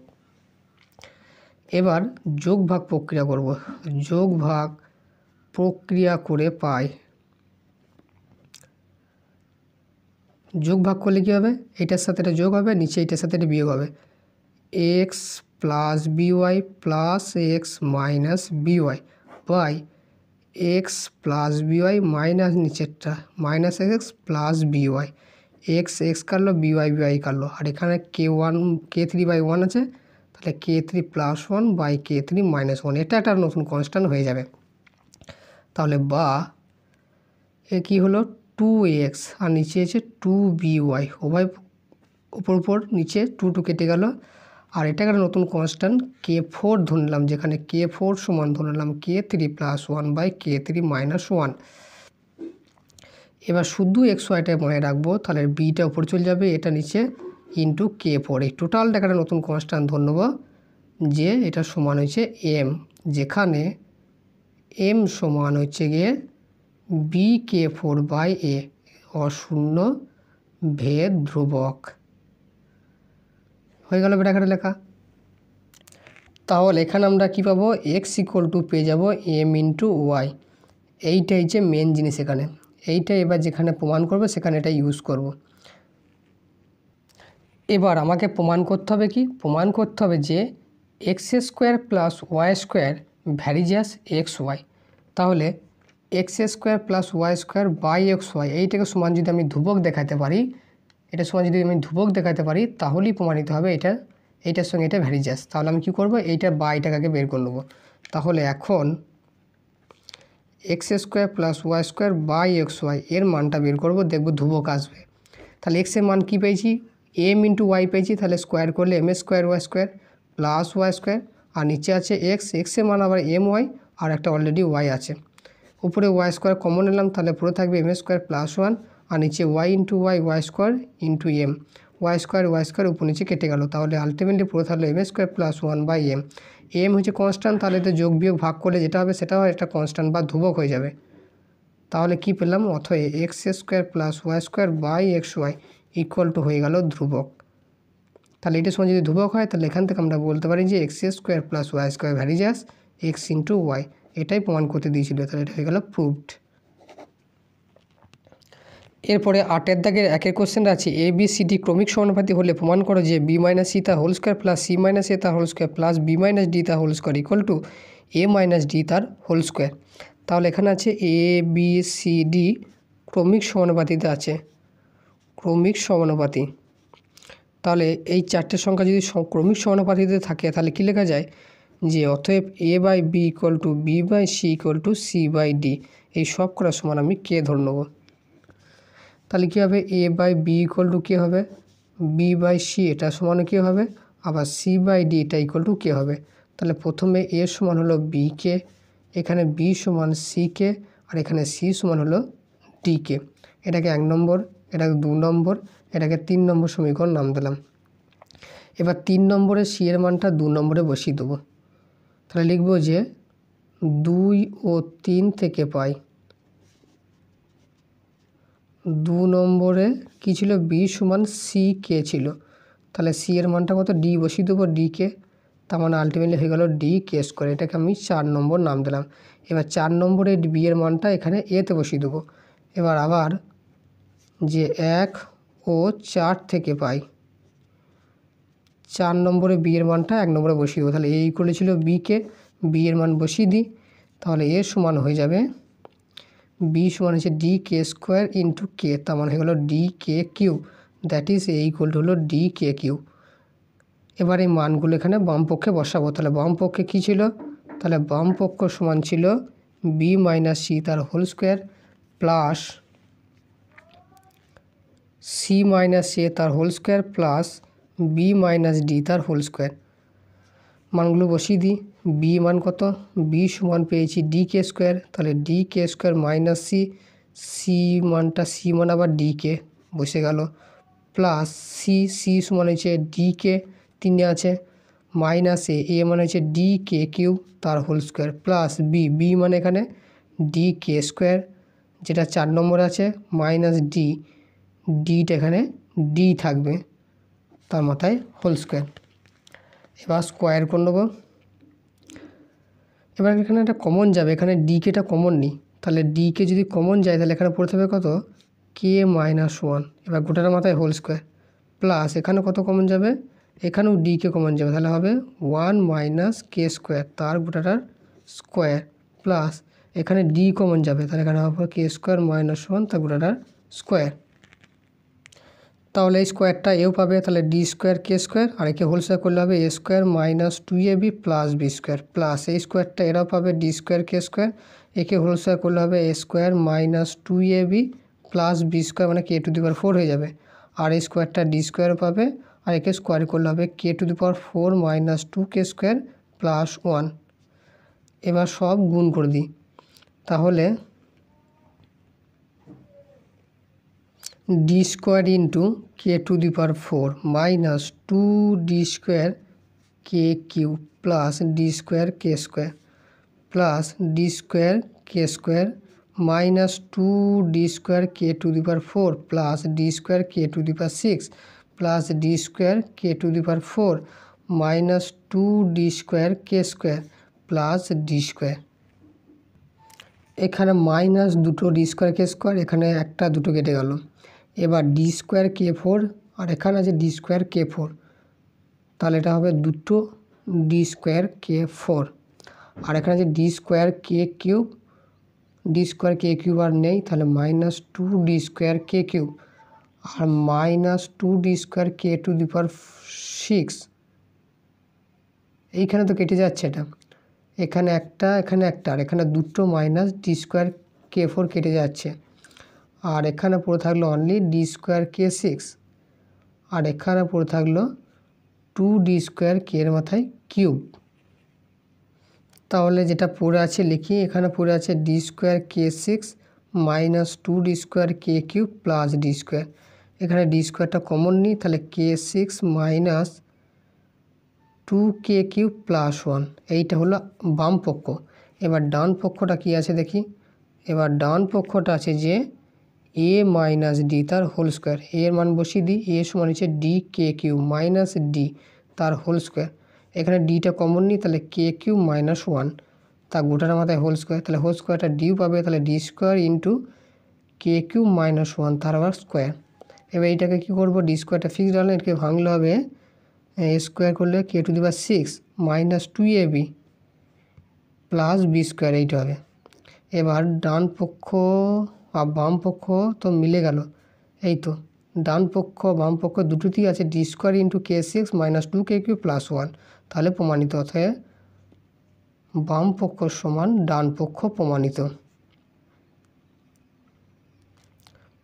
Speaker 1: এবার যোগ ভাগ প্রক্রিয়া করব, যোগ ভাগ প্রক্রিয়া করে পাই, যোগ ভাগ করলে কী হবে, এটার সাথে এটা যোগ হবে, নিচে এটার সাথে এটা বিয়োগ হবে, X plus B Y plus X minus B Y by X plus B Y minus নিচেরটা minus X plus B Y, X X কাটলো বিওয়াই বিওয়াই কাটলো, আর এখানে k3/1 আছে, তাহলে k3 + 1/k3 - 1, এটা একটা নতুন কনস্ট্যান্ট হয়ে যাবে। তাহলে বা এ কী হলো 2x আর নিচে আছে 2by, উভয় উপর নিচে 2 কেটে গেল, আর এটা একটা নতুন কনস্ট্যান্ট k4 ধরে নিলাম, যেখানে k4 সমান ধরে নিলাম k3 + 1/k3 - 1। এবার শুধু xyটা মনে রাখবো, তাহলে বিটা উপর চলে যাবে, এটা নিচে ইন্টু k4, এই টোটালটা একটা নতুন কনস্ট্যান্ট ধরে নেব যে এটা সমান হচ্ছে m, যেখানে m সমান হচ্ছে গিয়ে bk4/a, অশূন্য ভেদ ধ্রুবক। হয়ে গেল ব্র্যাকেটে লেখা। তাহলে এখানে আমরা কী পাবো, এক্স ইকুয়াল টু পেয়ে যাবো m ইন্টু ওয়াই, এইটাই যে মেন জিনিস এখানে, এইটা এবার যেখানে প্রমাণ করবো সেখানে এটা ইউজ করব। এবার আমাকে প্রমাণ করতে হবে কি, প্রমাণ করতে হবে যে X square plus Y square varies as X Y. তাহলে X square plus Y square by X Y এইটাকে সমান যদি আমি ধ্রুবক দেখাতে পারি, এটা সমান যদি আমি ধ্রুবক দেখাতে পারি তাহলেই প্রমাণিত হবে এইটার সঙ্গে এটা ভ্যারিজাস। তাহলে আমি কি করব, এইটা বা এইটাকে আগে বের করে নেব। তাহলে এখন X square plus Y square by X Y এর মানটা বের করব, দেখব ধ্রুবক আসবে। তাহলে এক্সের মান কী পেয়েছি, এম ইন্টু ওয়াই পেয়েছি, তাহলে স্কোয়ার করলে M square Y square plus Y square, আর নিচে আছে এক্সের মান আবার এম ওয়াই, আর একটা অলরেডি ওয়াই আছে। উপরে ওয়াই স্কোয়ার কমন নিলাম, তাহলে পুরো থাকবে এম স্কোয়ার প্লাস ওয়ান, আর নিচে Y into Y square into M, Y square উপর নিচে কেটে গেল। তাহলে আলটিমেটলি পুরো থাকলো M square plus one by M. M হচ্ছে কনস্ট্যান্ট, তাহলে এতে যোগ বিয়োগ ভাগ করলে যেটা হবে সেটা হয় একটা কনস্ট্যান্ট বা ধ্রুবক হয়ে যাবে। তাহলে কি পেলাম, অথবা X square plus Y square by X Y equal to হয়ে গেল ধ্রুবক। তাহলে এটার সময় যদি ধ্রুবক হয় তাহলে এখান থেকে আমরা বলতে পারি যে X square plus Y square varies as X into Y, এটাই প্রমাণ করতে দিয়েছিল। তাহলে এটা হয়ে গেল প্রুভড। এরপরে 8 দাগের 1 কোশ্চেনটা আছে, এ বি সি ডি ক্রমিক সমানুপাতি হলে প্রমাণ করো যে বি মাইনাস সি তার whole square plus C minus A তার whole square plus B minus D তার whole square equal to A minus D তার হোল স্কোয়ার। তাহলে এখানে আছে এ বি সি ডি ক্রমিক সমানুপাতিতে আছে, ক্রমিক সমানুপাতি। তাহলে এই চারটে সংখ্যা যদি ক্রমিক সমানুপাতিতে থাকে তাহলে কী লেখা যায়, যে অতএব A by B equal to B by C equal to C by D. এই সব করার সমান আমি কে ধরে নেব। তাহলে কী হবে, এ বাই বি ইকুয়াল টু কে হবে, বি বাই সি এটা সমান কে হবে, আবার সি বাই ডি এটা ইকুয়াল টু কে হবে। তাহলে প্রথমে এ সমান হলো বি কে, এখানে বি সমান সি কে, আর এখানে সি সমান হলো ডি কে। এটাকে 1 নম্বর, এটাকে 2 নম্বর, এটাকে 3 নম্বর সমীকরণ নাম দিলাম। এবার 3 নম্বরে সি এর মানটা 2 নম্বরে বসিয়ে দেবো। তাহলে লিখব যে 2 ও 3 থেকে পাই 2 নম্বরে কী ছিল, বি সমান সি কে ছিল। তাহলে সি এর মানটা কত, ডি বসিয়ে দেবো, ডি কে, তার মানে আলটিমেটলি হয়ে গেল ডি কে স্কোয়ার। এটাকে আমি 4 নম্বর নাম দিলাম। এবার 4 নম্বরে বি এর মানটা এখানে এতে বসিয়ে দেবো। এবার আবার যে 1 ও 4 থেকে পাই 4 নম্বরে বি এর মানটা 1 নম্বরে বসিয়ে দেবো। তাহলে এ ইকুয়াল ছিল বি কে, বি এর মান বসিয়ে দিই, তাহলে এর সমান হয়ে যাবে বি সমান হচ্ছে D K square into K, তার মানে হয়ে গেলো D K Q, that is A equal to হলো ডি কে কিউ। এবার এই মানগুলো এখানে বাম পক্ষে বসাবো। তাহলে বাম পক্ষে কী ছিল, তাহলে বাম পক্ষ সমান ছিল বি মাইনাস সি তার whole square plus C minus A তার whole square plus B minus D তার হোল স্কোয়ার। মানগুলো বসিয়ে দিই, বি মান কত, বি সমান পেয়েছি ডি কে স্কোয়ার, তাহলে D K square minus C, C মানটা সি মান আবার ডি কে বসে গেল, প্লাস সি সমান হয়েছে ডি কে 3 আছে, মাইনাস এ মানে হচ্ছে ডি কে কিউ তার হোল স্কোয়ার প্লাস বি মানে এখানে ডি কে স্কোয়ার যেটা 4 নম্বর আছে, মাইনাস ডিটা এখানে ডি থাকবে তার মাথায় হোল স্কোয়ার। এবার স্কোয়ার করে নেবো। এবার এখানে একটা কমন যাবে, এখানে ডি কেটা কমন নিই, তাহলে ডি কে যদি কমন যায় তাহলে এখানে পড়তে হবে কত, কে মাইনাস 1, এবার গোটার মাথায় হোল স্কোয়ার প্লাস এখানে কত কমন যাবে, এখানেও ডি কে কমন যাবে, তাহলে হবে 1 মাইনাস কে স্কোয়ার তার গোটাটার স্কোয়ার প্লাস এখানে ডি কমন যাবে, তাহলে এখানে হবে কে স্কোয়ার মাইনাস 1 তার গোটাটার স্কোয়ার। তাহলে এই স্কোয়ারটা এও পাবে, তাহলে ডি স্কোয়ার কে স্কোয়ার, আর একে হোল স্কোয়ার করলে হবে A square minus 2ab plus B square plus এই স্কোয়ারটা এরাও পাবে ডি স্কোয়ার কে স্কোয়ার, একে হোল স্কোয়ার করলে হবে A square minus 2ab plus B square মানে কে টু দি পাওয়ার 4 হয়ে যাবে, আর এই স্কোয়ারটা ডি স্কোয়ারও পাবে, আর একে স্কোয়ার করলে হবে K to the power 4 minus 2k square plus 1। এবার সব গুণ করে দিই, তাহলে D square into K to the power 4 minus 2d square K Q plus D square K square plus D square K square minus 2d square K to the power 4 plus D square K to the power 6 plus D square K to the power 4 minus 2d square K square plus D square. এখানে মাইনাস দুটো ডি স্কোয়ার কে স্কোয়ার, এখানে একটা দুটো কেটে গেল। এবার ডি স্কোয়ার কে 4 আর এখানে আছে ডি স্কোয়ার কে 4, তাহলে এটা হবে দুটো ডি স্কোয়ার কে 4, আর এখানে আছে D square K cube, D square K cube আর নেই, তাহলে -2 ডি স্কোয়ার কে কিউব আর -2 D square K to the power 6। এইখানে তো কেটে যাচ্ছে, এটা এখানে একটা আর এখানে দুটো মাইনাস ডি স্কোয়ার কে 4 কেটে যাচ্ছে, আর এখানে পড়ে থাকলো অনলি ডি স্কোয়ার কে 6, আর এখানে পড়ে থাকলো 2 ডি স্কোয়ার কে এর মাথায় কিউব। তাহলে যেটা পড়ে আছে লিখি, এখানে পড়ে আছে ডি স্কোয়ার কে 6 -2 D square K cube plus D square. এখানে ডি স্কোয়ারটা কমন নিই, তাহলে কে 6 -2 কে কিউব প্লাস 1, এইটা হলো বাম পক্ষ। এবার ডান পক্ষটা কি আছে দেখি, এবার ডান পক্ষটা আছে যে এ মাইনাস ডি তার হোল স্কোয়ার, এর মান বসিয়ে দিই, এ সমান হচ্ছে D K cube minus D তার হোল স্কোয়ার। এখানে ডিটা কমন নিই, তাহলে কে কিউব -1 তা গোটার মাথায় হোল স্কোয়ার, তাহলে হোল স্কোয়ারটা ডিও পাবে, তাহলে D square into K cube -1 তার আবার স্কোয়ার। এবার এইটাকে কী করবো, ডি স্কোয়ারটা ফিক্সড হলে এটাকে ভাঙলে হবে স্কোয়ার করলে K to the power 6 -2ab plus B square, এইটা হবে। এবার ডান পক্ষ আর বাম পক্ষ তো মিলে গেল, এই তো ডান পক্ষ বাম পক্ষ দুটোতেই আছে ডি স্কোয়ার ইন্টু কে 6 -2 কে কিউব প্লাস 1, তাহলে প্রমাণিত। অতএব বাম পক্ষ সমান ডান পক্ষ প্রমাণিত,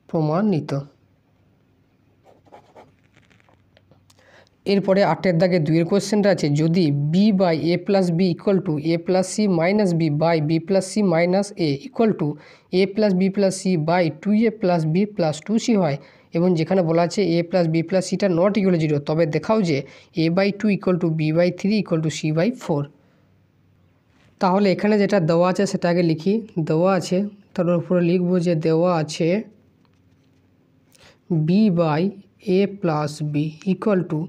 Speaker 1: প্রমাণিত। এরপরে 8-এর দাগে 2-এর কোয়েশ্চেনটা আছে, যদি B by A plus B equal to A plus C minus B by B plus C minus A equal to A plus B plus C by 2a plus B plus 2c হয়, এবং যেখানে বলা আছে এ প্লাস বি প্লাস সিটা নট ইকুয়াল 0, তবে দেখাও যে a by 2 equal to B by 3 equal to C by 4। তাহলে এখানে যেটা দেওয়া আছে সেটা আগে লিখি, দেওয়া আছে তার উপরে লিখবো যে দেওয়া আছে B by A plus B equal to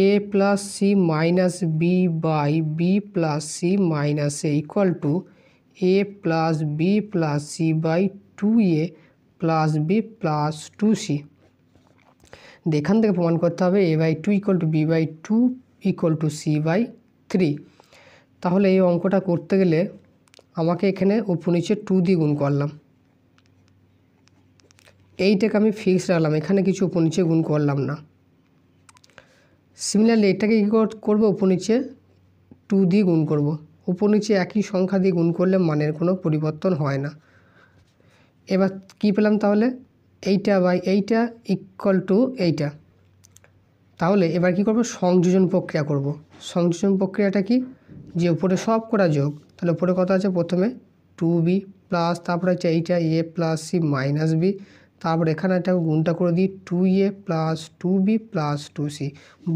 Speaker 1: A plus C minus B by B plus C minus A equal to A plus B plus C by 2a plus B plus 2c। এখান থেকে প্রমাণ করতে হবে a by 2 equal to B by 2 equal to C by 3। তাহলে এই অঙ্কটা করতে গেলে আমাকে এখানে উপর নিচে 2 দিয়ে গুণ করলাম, এইটাকে আমি ফিক্সড রাখলাম, এখানে কিছু উপর নিচে গুণ করলাম না। সিমিলারলি এটাকে কী করবো, উপর নিচে 2 দিয়ে গুণ করব, উপর নিচে একই সংখ্যা দিয়ে গুণ করলে মানের কোনো পরিবর্তন হয় না। এবার কি পেলাম, তাহলে এইটা বাই এইটা ইকুয়াল টু এইটা। তাহলে এবার কি করব, সংযোজন প্রক্রিয়া করব। সংযোজন প্রক্রিয়াটা কি, যে উপরে সব করা যোগ, তাহলে উপরে কত আছে, প্রথমে 2b প্লাস তারপরে হচ্ছে এইটা এ প্লাস সি মাইনাস বি, তারপর এখানে একটা গুণটা করে দিই 2a plus 2b plus 2c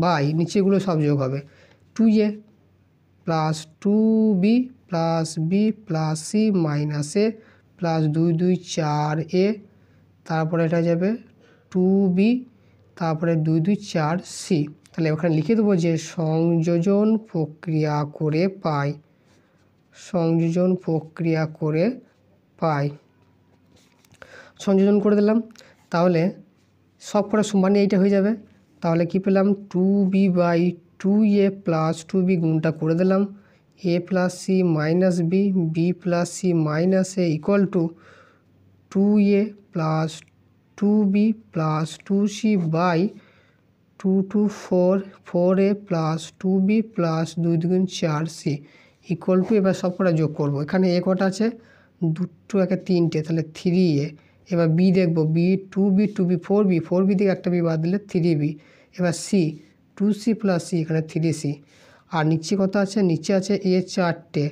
Speaker 1: by নিচেগুলো সব যোগ হবে 2a plus 2b plus B plus C minus A plus 2 2 4a, তারপরে এটা যাবে 2b, তারপরে 2 2 4c। তাহলে ওখানে লিখে দেবো যে সংযোজন প্রক্রিয়া করে পাই, সংযোজন প্রক্রিয়া করে পাই, সংযোজন করে দিলাম। তাহলে সব কটা সমান এইটা হয়ে যাবে। তাহলে কি পেলাম, 2b by 2a plus 2b গুণটা করে দিলাম, a plus C minus B B plus C minus A equal to 2a plus 2b plus 2c by 2 2 4 4a plus 2b plus 2 2 4c equal to, এবার সব কটা যোগ করবো। এখানে এ কটা আছে, দুটো একে তিনটে, তাহলে 3a। এবার বি দেখবো, B 2b 2b 4b 4b থেকে একটা বি বাদ দিলে 3b। এবার সি 2c প্লাস সি, এখানে 3c। আর নিচে কত আছে, নিচে আছে এ 4টে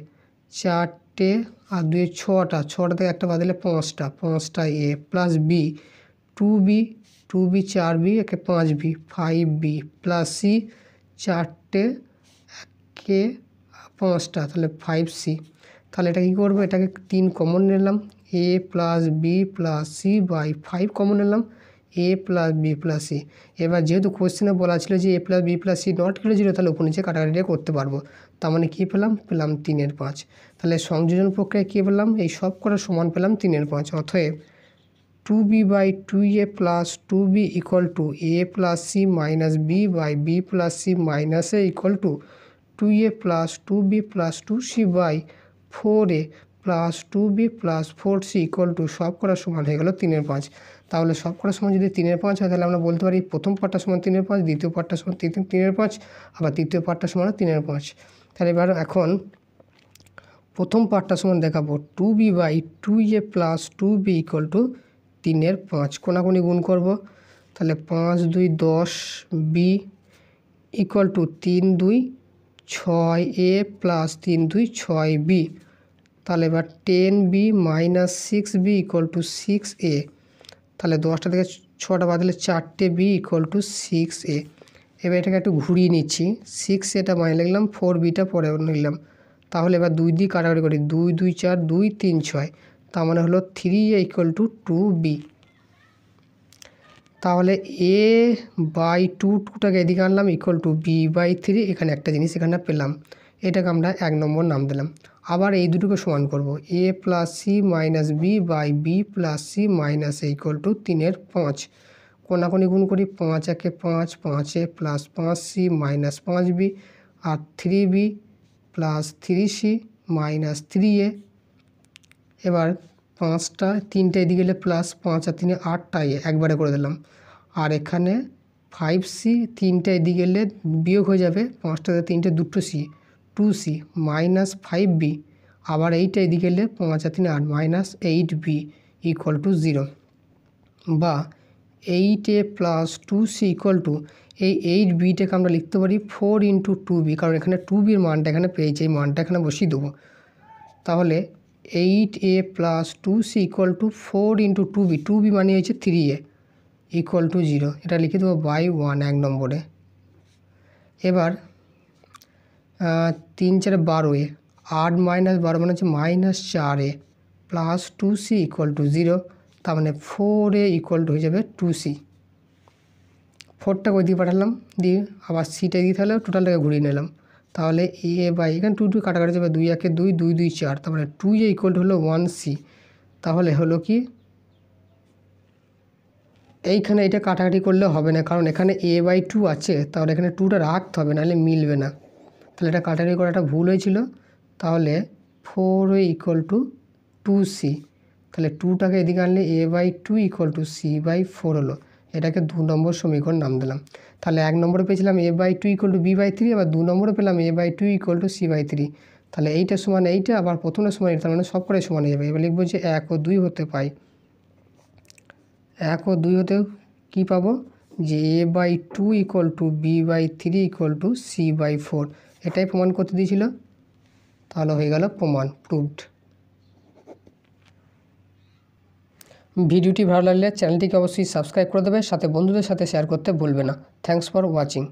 Speaker 1: আর 2 6টা থেকে একটা বাদ দিলে 5টা এ প্লাস বি 2b 4b একে 5b 5b প্লাস সি 4টে একে 5টা, তাহলে 5c। তাহলে এটা কী করবো, এটাকে 3 কমন নিলাম, a plus B plus C by 5 common নিলাম, a plus B plus C. এবার যেহেতু কোশ্চেনে বলা ছিল যে a plus B plus C not equal 0, তাহলে উপর নিচে কাটাকাটিটা করতে পারবো। তার মানে কী পেলাম, 3-এর 5। তাহলে সংযোজন প্রক্রিয়ায় কী পেলাম, এই সব কটা সমান পেলাম 3-এর 5। অতএব 2b/2a plus 2b equal to a plus c minus b by b plus c minus a equal to 2a plus 2b plus 2c by 4a plus 2b plus 4c equal to সব করার সমান হয়ে গেল 3/5। তাহলে সব করার সমান যদি 3/5 হয় তাহলে আমরা বলতে পারি প্রথম পার্টটা সমান 3/5, দ্বিতীয় পার্টটা সমান 3/5, আবার তৃতীয় পার্টটা সমান 3/5। তাহলে এবার এখন প্রথম পার্টটা সমান দেখাবো 2b/2a plus 2b equal to 3/5। কোনাকুনি গুণ করব, তাহলে 5 2 10 b equal to 3 2 6a plus 3 2 6b। তাহলে এবার 10b minus 6b equal to 6a। তাহলে 10টা থেকে 6টা বাদ দিলে 4b ইকুয়াল টু 6a। এবার এটাকে একটু ঘুরিয়ে নিচ্ছি, 6aটা মানে লিখলাম, 4bটা পরে নিলাম। তাহলে এবার 2 দিয়ে কাটাকাটি করি, 2 2 4 2 3 6, তার মানে হলো 3a ইকুয়াল টু 2b। তাহলে a/2টাকে এদিকে আনলাম ইকুয়াল টু b/3। এখানে একটা জিনিস এখানে পেলাম, এটাকে আমরা 1 নম্বর নাম দিলাম। আবার এই দুটোকে সমান করব, a plus c minus b by b plus c minus a equal to 3/5। কোনাকুনি গুণ করি, 5 একে 5, 5a plus 5c minus 5b আর 3b plus 3c minus 3a। এবার 5টা 3টে এদিকে গেলে প্লাস 5 আর 3 8টাই একবারে করে দিলাম। আর এখানে 5c 3টে এদিকে গেলে বিয়োগ হয়ে যাবে, 5টাতে 3টে 2c 2c মাইনাস 5b। আবার 8টা এদিকে গেলে 5 আর 3 8 মাইনাস 8b ইকুয়াল টু 0। বা 8a plus 2c equal to এই 8bটাকে আমরা লিখতে পারি 4 ইন্টু 2b, কারণ এখানে 2bর মানটা এখানে পেয়েছি, এই মানটা এখানে বসিয়ে দেবো। তাহলে 8a plus 2c equal to 4 into 2b, 2b মানে হচ্ছে 3a ইকুয়াল টু 0। এটা লিখে দেবো বাই 1 1 নম্বরে। এবার 3 4 12a, 8 মাইনাস 12 মানে হচ্ছে minus 4a plus 2c equal to 0। তার মানে 4a ইকুয়াল টু হয়ে যাবে 2c। 4টাকে ওই দিকে পাঠালাম, দিয়ে আবার সিটা দিয়ে তাহলে টোটালটাকে ঘুরিয়ে নিলাম। তাহলে এখানে 2 2 কাটাকাটি যাবে, 2 1 2 2 2 4, তার মানে 2a ইকুয়াল টু হলো 1c। তাহলে হলো কি, এইখানে এটা কাটাকাটি করলে হবে না, কারণ এখানে a/2 আছে, তাহলে এখানে 2টা রাখতে হবে, নাহলে মিলবে না। তাহলে এটা কাটাকাটি করাটা ভুল হয়েছিল। তাহলে 4a ইকুয়াল টু 2c। তাহলে 2টাকে এদিকে আনলে a/2 ইকুয়াল টু c/4 হলো। এটাকে 2 নম্বর সমীকরণ নাম দিলাম। তাহলে 1 নম্বরে পেয়েছিলাম a/2 ইকুয়াল টু b/3, আবার 2 নম্বরে পেলাম a/2 ইকুয়াল টু c/3। তাহলে এইটা সমান এইটা, আবার প্রথমটা সমান এটা, তার মানে সব করে সমান হয়ে যাবে। এবার লিখবো যে 1 ও 2 হতে পাই। 1 ও 2 হতে কী পাবো, যে a/2 equal to b/3 equal to c/4। এটাই প্রমাণ করতে দিয়েছিল। তাহলে হয়ে গেল প্রমাণ, প্রুভড। ভিডিওটি ভালো লাগলে চ্যানেলটিকে অবশ্যই সাবস্ক্রাইব করে দেবে, সাথে বন্ধুদের সাথে শেয়ার করতে ভুলবে না। Thanks for watching.